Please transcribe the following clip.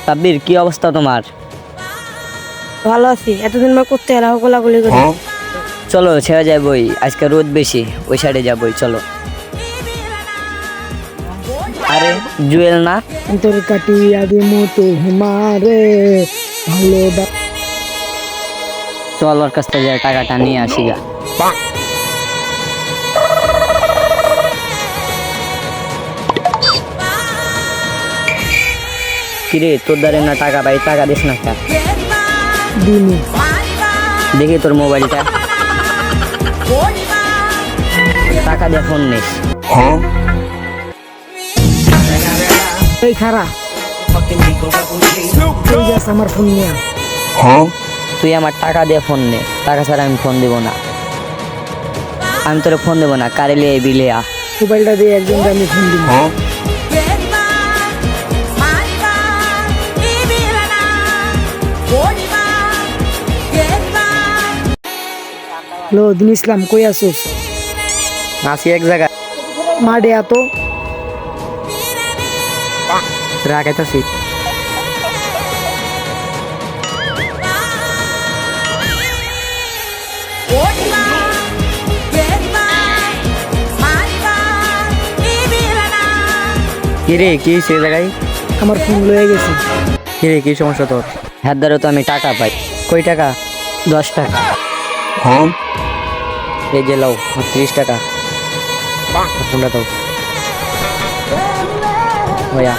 সাব্বির, কি অবস্থা তোমার? ভালো আছি। এতদিন পর করতে এলাম গোলাগুলি করে। চলো ছেড়ে যাবই, আজকে রোদ বেশি, ওই সাইডে যাবই, চলো। আরে জুয়েল না? তোর কাটিয়া দিমু তোমারে ভালো চল ওর কাছ থেকে টাকাটা নিয়ে আসি গা। কিরে, তোর দ্বারে না টাকা পাই, টাকা দিস না কা? দিনু দেখি তোর মোবাইলটা, টাকা দিয়ে ফোন নিস। এই খারা তুই যাস আমার ফোন নিয়ে তুই আমার টাকা দিয়ে ফোন নে, টাকা ছাড়া আমি ফোন দিব না। আমি তোর ফোন দেবো না, কারেলে বিলে আ। মোবাইলটা দিয়ে একজনকে আমি ফোন দিব। হ্যালো দিন ইসলাম, কই আসোস? আসি এক জায়গায়, মাঠে এত রাখাইতাছি। কিরে, কি সে জায়গায়? আমার ফোন লয়ে গেছে। কিরে, কি সমস্যা তোর? হ্যাঁ, দ্বারা তো আমি টাকা পাই। কই টাকা? 10 টাকা। এই যে লাও 30 টাকা। ফোনটা দাও ভাইয়া।